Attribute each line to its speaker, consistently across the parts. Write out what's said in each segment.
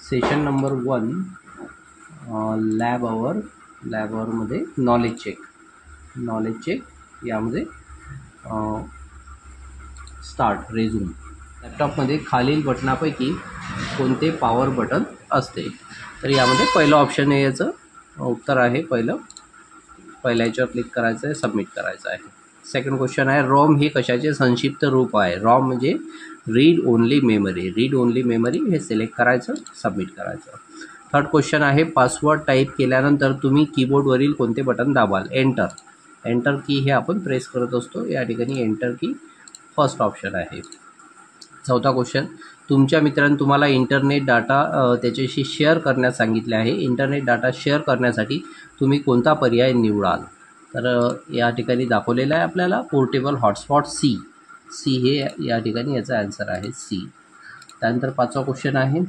Speaker 1: Session number 1 lab आवरमध्ये knowledge check यामध्ये start resume. लॅपटॉपमध्ये खालील बटनापैकी कोणते पॉवर बटन असते? तर यामध्ये पहिलं ऑप्शन आहे, याचं उत्तर आहे पहिल्या याच्यावर क्लिक करायचं आहे, सबमिट करायचं आहे. सेकंड क्वेश्चन आहे, रॉम हे कशाचे संक्षिप्त रूप आहे? रॉम म्हणजे रीड ओनली मेमरी. हे सिलेक्ट करायचं, सबमिट करायचं. थर्ड क्वेश्चन आहे, पासवर्ड टाईप केल्यानंतर तुम्ही कीबोर्डवरील कोणते बटन दाबाल? एंटर की हे आपण प्रेस करत असतो. या ठिकाणी एंटर की फर्स्ट ऑप्शन आहे. चौथा क्वेश्चन, तुमच्या मित्रांनी तुम्हाला इंटरनेट डाटा त्याच्याशी शेअर करण्यास सांगितले आहे. इंटरनेट डाटा शेअर करण्यासाठी तुम्ही कोणता पर्याय निवडाल? तर या ठिकाणी दाखवलेलं आहे आपल्याला पोर्टेबल हॉटस्पॉट सी हे या ठिकाणी याचा आन्सर आहे सी. त्यानंतर पाचवा क्वेश्चन आहे,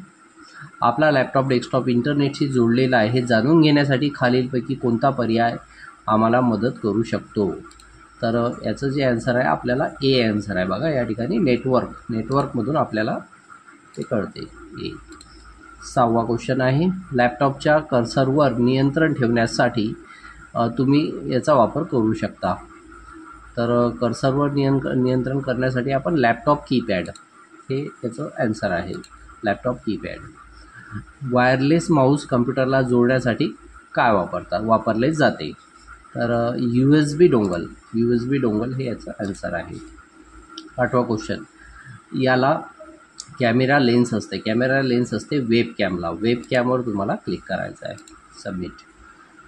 Speaker 1: आपला लॅपटॉप डेस्कटॉप इंटरनेटशी जोडलेला आहे हे जाणून घेण्यासाठी खालीलपैकी कोणता पर्याय आम्हाला मदत करू शकतो? तर याचं जे आन्सर आहे आपल्याला ए आन्सर आहे. बघा या ठिकाणी नेटवर्कमधून आपल्याला ते कळते ए. सहावा क्वेश्चन आहे, लॅपटॉपच्या कर्सरवर नियंत्रण ठेवण्यासाठी तुम्ही याचा वापर करू शकता. तर कर्सरवर नियंत्रण करण्यासाठी आपण लॅपटॉप कीपॅड हे त्याचं आन्सर आहे, लॅपटॉप कीपॅड. वायरलेस माऊस कम्प्युटरला जोडण्यासाठी काय वापरले जाते? तर USB डोंगल हे याचं आन्सर आहे. आठवा क्वेश्चन, याला कॅमेरा लेन्स असते वेबकॅमवर तुम्हाला क्लिक करायचं आहे, सबमिट.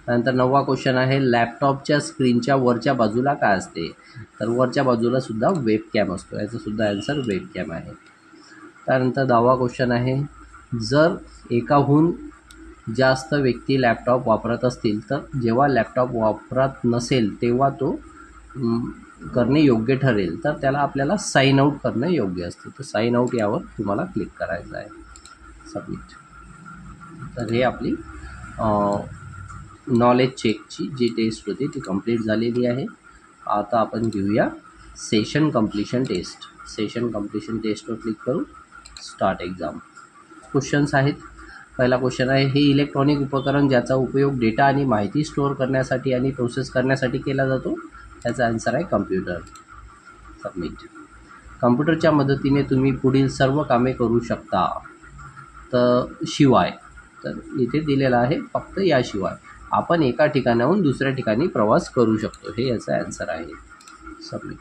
Speaker 1: त्यानंतर नववा क्वेश्चन आहे, लॅपटॉपच्या स्क्रीनच्या वरच्या बाजूला काय असते? तर वरच्या बाजूला सुद्धा वेबकॅम असतो. याचं सुद्धा आन्सर वेबकॅम आहे. त्यानंतर 10वा क्वेश्चन आहे, जर एकाहून जास्त व्यक्ती लॅपटॉप वापरत असतील तर जेव्हा लॅपटॉप वापरत नसेल तेव्हा तो करणे योग्य ठरेल, तर त्याला आपल्याला साइन आउट करणे योग्य असते. तर साइन आउट यावर तुम्हाला क्लिक करायचं आहे, सबमिट. तर हे आपली नॉलेज चेकची जी टेस्ट होती ती कंप्लीट झालेली आहे. आता आपण घेऊया सेशन कंप्लीशन टेस्टवर क्लिक करू, स्टार्ट एक्झाम. क्वेश्चन्स आहेत. पहिला क्वेश्चन आहे, हे इलेक्ट्रॉनिक उपकरण ज्याचा उपयोग डेटा आणि माहिती स्टोअर करण्यासाठी आणि प्रोसेस करण्यासाठी केला जातो, त्याचा आन्सर आहे कम्प्युटर, सबमिट. कम्प्युटरच्या मदतीने तुम्ही पुढील सर्व कामे करू शकता. तर इथे दिलेलं आहे फक्त याशिवाय आपण एका ठिकाणाहून दुसऱ्या ठिकाणी प्रवास करू शकतो, हे याचा आन्सर आहे, submit.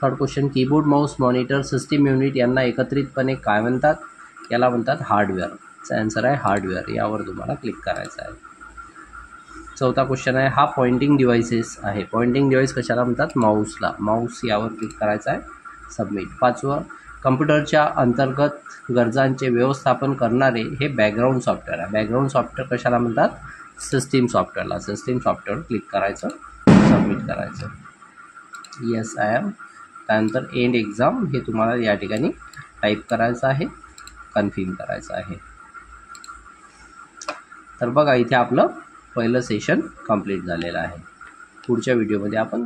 Speaker 1: Third question, keyboard Mouse monitor system unit यांना एकत्रितपणे काय म्हणतात? याला म्हणतात हार्डवेअर. याचा आन्सर आहे हार्डवेअर. यावर तुम्हाला क्लिक करायचं आहे. चौथा क्वेश्चन आहे, हा पॉइंटिंग डिव्हाइसेस आहे. पॉइंटिंग डिव्हाइस कशाला म्हणतात? माऊस यावर क्लिक करायचं आहे, सबमिट. पाचवं, कम्प्युटरच्या अंतर्गत गरजांचे व्यवस्थापन करणारे हे बॅकग्राऊंड सॉफ्टवेअर आहे. बॅकग्राऊंड सॉफ्टवेअर कशाला म्हणतात? सिस्टीम सॉफ्टवेअरवर क्लिक करायचं, सबमिट करायचं. Yes I am. त्यानंतर एंड एक्झाम हे तुम्हाला या ठिकाणी टाईप करायचं आहे, कन्फर्म करायचं आहे. तर बघा इथे आपलं पहिलं सेशन कंप्लीट झालेलं आहे. पुढच्या व्हिडिओमध्ये आपण